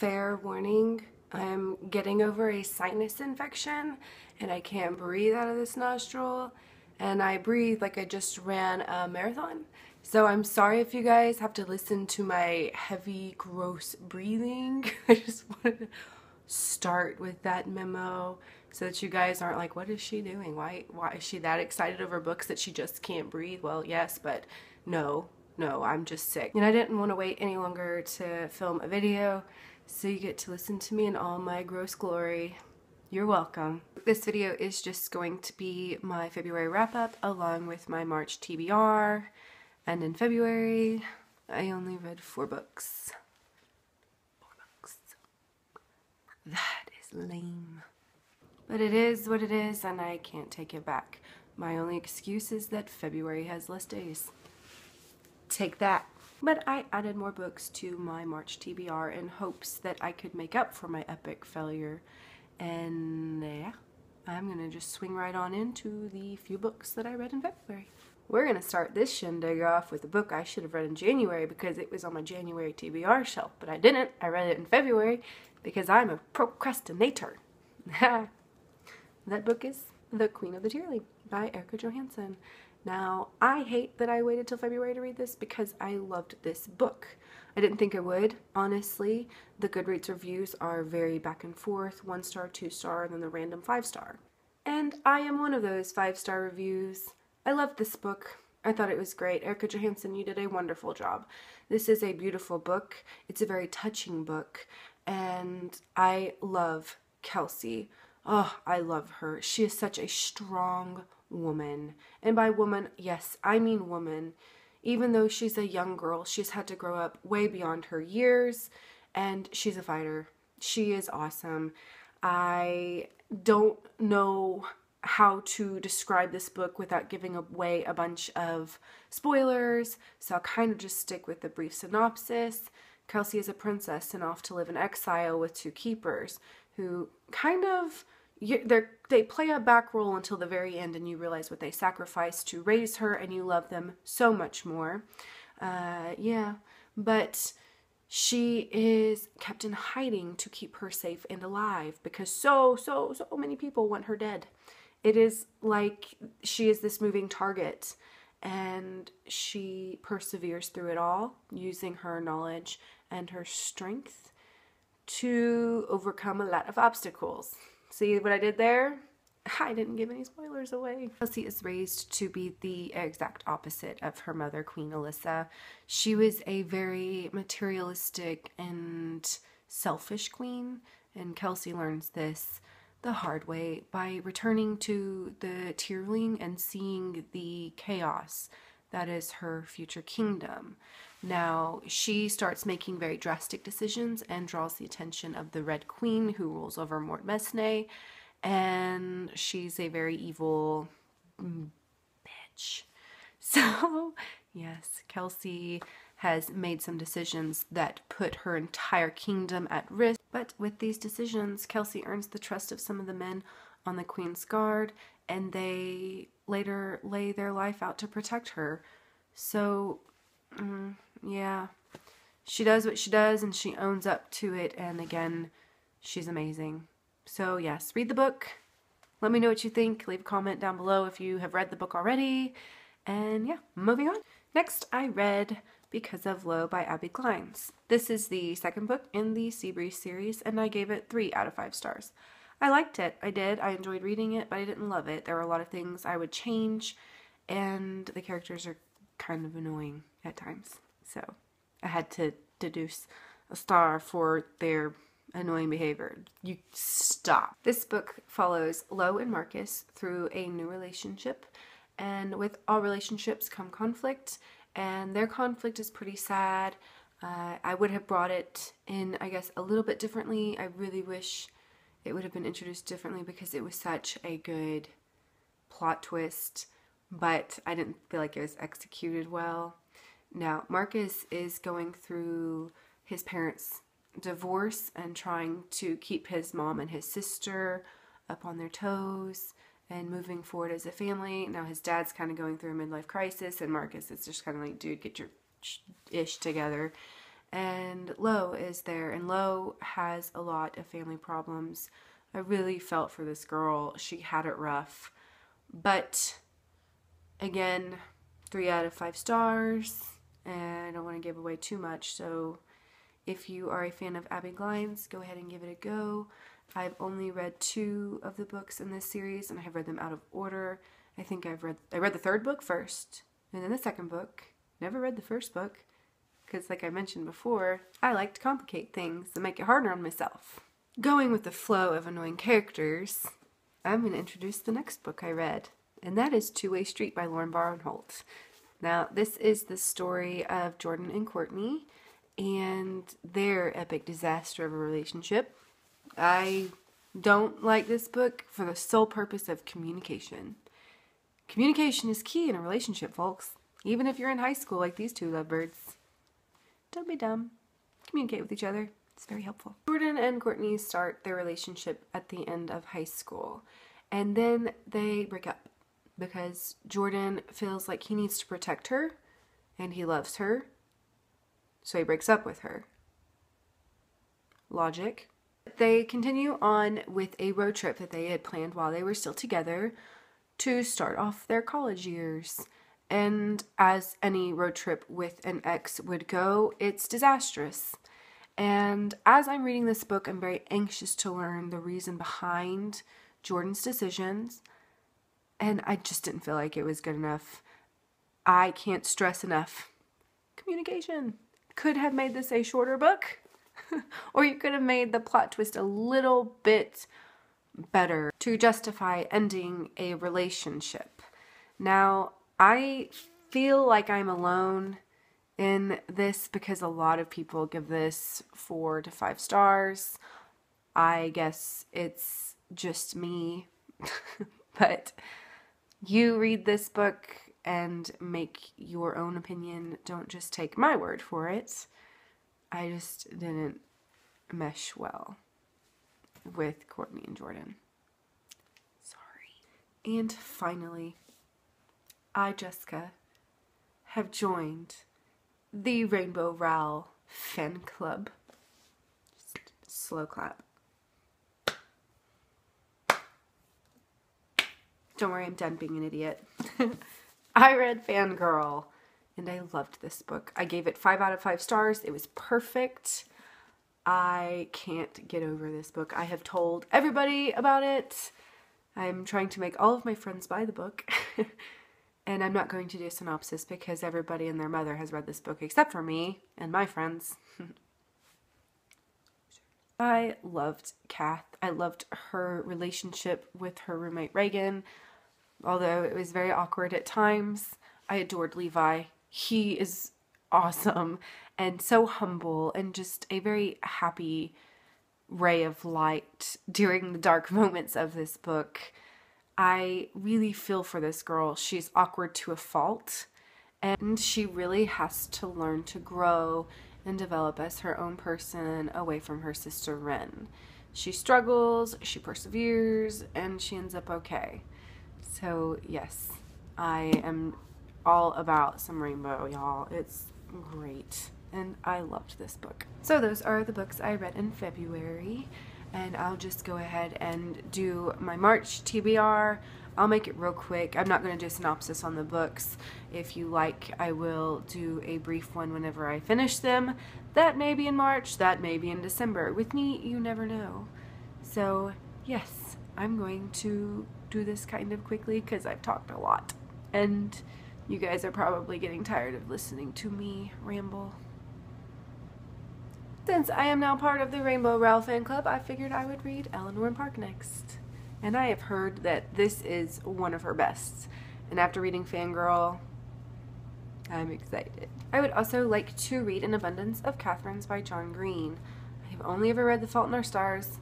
Fair warning, I'm getting over a sinus infection and I can't breathe out of this nostril, and I breathe like I just ran a marathon. So I'm sorry if you guys have to listen to my heavy, gross breathing. I just wanted to start with that memo so that you guys aren't like, what is she doing? Why is she that excited over books that she just can't breathe? Well, yes, but no, I'm just sick. And I didn't want to wait any longer to film a video, so you get to listen to me in all my gross glory. You're welcome. This video is just going to be my February wrap-up along with my March TBR. And in February, I only read 4 books. 4 books. That is lame. But it is what it is, and I can't take it back. My only excuse is that February has less days. Take that. But I added more books to my March TBR in hopes that I could make up for my epic failure. And yeah, I'm gonna just swing right on into the few books that I read in February. We're gonna start this shindig off with a book I should have read in January because it was on my January TBR shelf, but I didn't. I read it in February because I'm a procrastinator. That book is The Queen of the Tearling by Erica Johansson. Now, I hate that I waited till February to read this because I loved this book. I didn't think I would, honestly. The Goodreads reviews are very back and forth, 1 star, 2 star, and then the random 5 star. And I am one of those 5-star reviews. I loved this book. I thought it was great. Erica Johansson, you did a wonderful job. This is a beautiful book. It's a very touching book. And I love Kelsey. Oh, I love her. She is such a strong woman. And by woman, yes, I mean woman. Even though she's a young girl, she's had to grow up way beyond her years, and she's a fighter. She is awesome. I don't know how to describe this book without giving away a bunch of spoilers, so I'll kind of just stick with the brief synopsis. Kelsey is a princess and off to live in exile with 2 keepers who kind of, they play a back role until the very end, and you realize what they sacrificed to raise her, and you love them so much more. Yeah, but she is kept in hiding to keep her safe and alive because so many people want her dead. It is like she is this moving target, and she perseveres through it all using her knowledge and her strength to overcome a lot of obstacles. See what I did there? I didn't give any spoilers away. Kelsey is raised to be the exact opposite of her mother, Queen Alyssa. She was a very materialistic and selfish queen, and Kelsey learns this the hard way by returning to the Tearling and seeing the chaos that is her future kingdom. Now, she starts making very drastic decisions and draws the attention of the Red Queen, who rules over Mort Mesne, and she's a very evil bitch. So, yes, Kelsey has made some decisions that put her entire kingdom at risk, but with these decisions, Kelsey earns the trust of some of the men on the Queen's Guard, and they later lay their life out to protect her. So, yeah, she does what she does, and she owns up to it, and again, she's amazing. So yes, read the book. Let me know what you think. Leave a comment down below if you have read the book already. And yeah, moving on. Next, I read Because of Low by Abby Kleins. This is the 2nd book in the Seabreeze series, and I gave it 3 out of 5 stars. I liked it. I did. I enjoyed reading it, but I didn't love it. There were a lot of things I would change, and the characters are kind of annoying at times. So I had to deduce a star for their annoying behavior. You stop. This book follows Lo and Marcus through a new relationship, and with all relationships come conflict, and their conflict is pretty sad. I would have brought it in, I guess, a little bit differently. I really wish it would have been introduced differently because it was such a good plot twist, but I didn't feel like it was executed well. Now, Marcus is going through his parents' divorce and trying to keep his mom and his sister up on their toes and moving forward as a family. Now his dad's kind of going through a midlife crisis, and Marcus is just kind of like, dude, get your ish together. and Lo is there, and Lo has a lot of family problems. I really felt for this girl. She had it rough. But again, 3 out of 5 stars, and I don't want to give away too much, so if you are a fan of Abby Glines, go ahead and give it a go. I've only read 2 of the books in this series, and I have read them out of order. I think I read the 3rd book first, and then the 2nd book. Never read the 1st book, because like I mentioned before, I like to complicate things and make it harder on myself. Going with the flow of annoying characters, I'm going to introduce the next book I read, and that is Two-Way Street by Lauren Barnholt. Now, this is the story of Jordan and Courtney and their epic disaster of a relationship. I don't like this book for the sole purpose of communication. Communication is key in a relationship, folks. Even if you're in high school like these 2 lovebirds. Don't be dumb. Communicate with each other. It's very helpful. Jordan and Courtney start their relationship at the end of high school. And then they break up because Jordan feels like he needs to protect her and he loves her. So he breaks up with her. Logic. They continue on with a road trip that they had planned while they were still together to start off their college years. And as any road trip with an ex would go, it's disastrous. And as I'm reading this book, I'm very anxious to learn the reason behind Jordan's decisions. And I just didn't feel like it was good enough. I can't stress enough. Communication. Could have made this a shorter book. Or you could have made the plot twist a little bit better to justify ending a relationship. Now, I feel like I'm alone in this because a lot of people give this 4 to 5 stars. I guess it's just me. But you read this book and make your own opinion. Don't just take my word for it. I just didn't mesh well with Courtney and Jordan. Sorry. And finally, I, Jessica, have joined the Rainbow Rowell fan club. Just slow clap. Don't worry, I'm done being an idiot. I read Fangirl, and I loved this book. I gave it 5 out of 5 stars. It was perfect. I can't get over this book. I have told everybody about it. I'm trying to make all of my friends buy the book. And I'm not going to do a synopsis because everybody and their mother has read this book except for me and my friends. I loved Kath. I loved her relationship with her roommate Reagan. Although it was very awkward at times, I adored Levi. He is awesome and so humble and just a very happy ray of light during the dark moments of this book. I really feel for this girl. She's awkward to a fault, and she really has to learn to grow and develop as her own person away from her sister Ren. She struggles, she perseveres, and she ends up okay. So yes, I am all about some rainbow, y'all. It's great, and I loved this book. So those are the books I read in February. And I'll just go ahead and do my March TBR. I'll make it real quick. I'm not going to do a synopsis on the books. If you like, I will do a brief one whenever I finish them. That may be in March, that may be in December. With me, you never know. So, yes, I'm going to do this kind of quickly because I've talked a lot. And you guys are probably getting tired of listening to me ramble. Since I am now part of the Rainbow Rowell fan club, I figured I would read Eleanor and Park next. And I have heard that this is one of her bests. And after reading Fangirl, I'm excited. I would also like to read An Abundance of Catherines by John Green. I have only ever read The Fault in Our Stars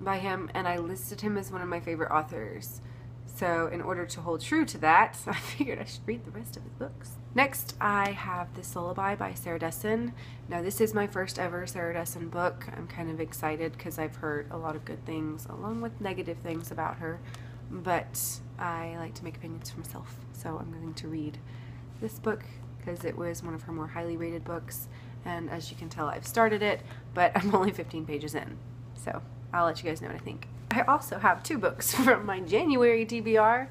by him, and I listed him as one of my favorite authors. So in order to hold true to that, I figured I should read the rest of his books. Next, I have This Lullaby by Sarah Dessen. Now, this is my first ever Sarah Dessen book. I'm kind of excited because I've heard a lot of good things along with negative things about her. But I like to make opinions for myself. So I'm going to read this book because it was one of her more highly rated books. and as you can tell, I've started it, but I'm only 15 pages in, so I'll let you guys know what I think. I also have 2 books from my January TBR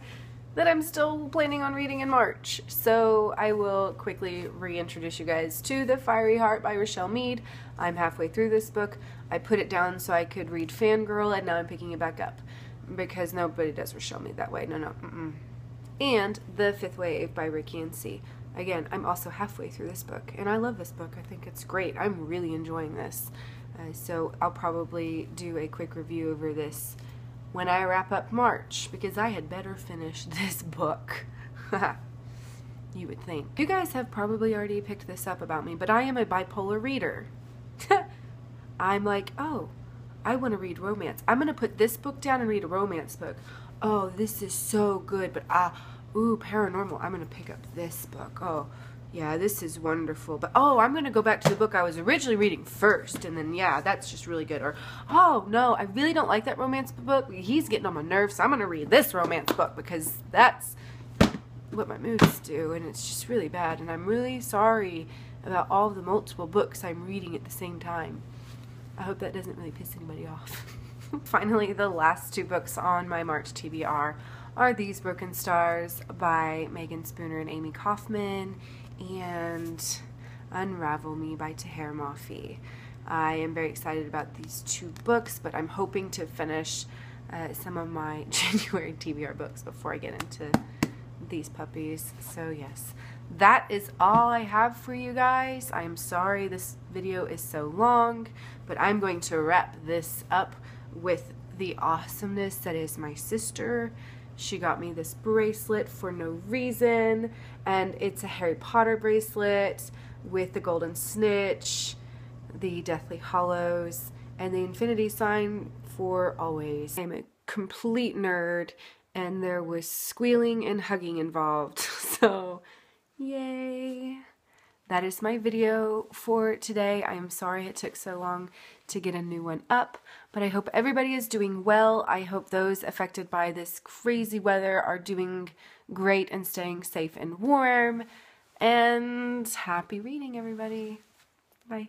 that I'm still planning on reading in March, so I will quickly reintroduce you guys to The Fiery Heart by Rochelle Mead. I'm halfway through this book. I put it down so I could read Fangirl, and now I'm picking it back up because nobody does Rochelle Mead that way. No. And The Fifth Wave by Ricky and C. Again, I'm also halfway through this book, and I love this book. I think it's great. I'm really enjoying this. So I'll probably do a quick review over this when I wrap up March, because I had better finish this book. You would think. You guys have probably already picked this up about me, but I am a bipolar reader. I'm like, oh, I want to read romance. I'm going to put this book down and read a romance book. Oh, this is so good, but ooh, paranormal. I'm going to pick up this book. Oh, yeah, this is wonderful. But, oh, I'm going to go back to the book I was originally reading first, and then, yeah, that's just really good. Or, oh, no, I really don't like that romance book. He's getting on my nerves, so I'm going to read this romance book because that's what my moods do, and it's just really bad. And I'm really sorry about all the multiple books I'm reading at the same time. I hope that doesn't really piss anybody off. Finally, the last 2 books on my March TBR are These Broken Stars by Megan Spooner and Amy Kaufman, and Unravel Me by Taher Mafi. I am very excited about these 2 books, but I'm hoping to finish some of my January TBR books before I get into these puppies. So yes, that is all I have for you guys. I'm sorry this video is so long, but I'm going to wrap this up with the awesomeness that is my sister. She got me this bracelet for no reason, and it's a Harry Potter bracelet with the golden snitch, the Deathly Hallows, and the infinity sign for always. I'm a complete nerd, and there was squealing and hugging involved, so yay. That is my video for today. I am sorry it took so long to get a new one up, but I hope everybody is doing well. I hope those affected by this crazy weather are doing great and staying safe and warm. And happy reading, everybody. Bye.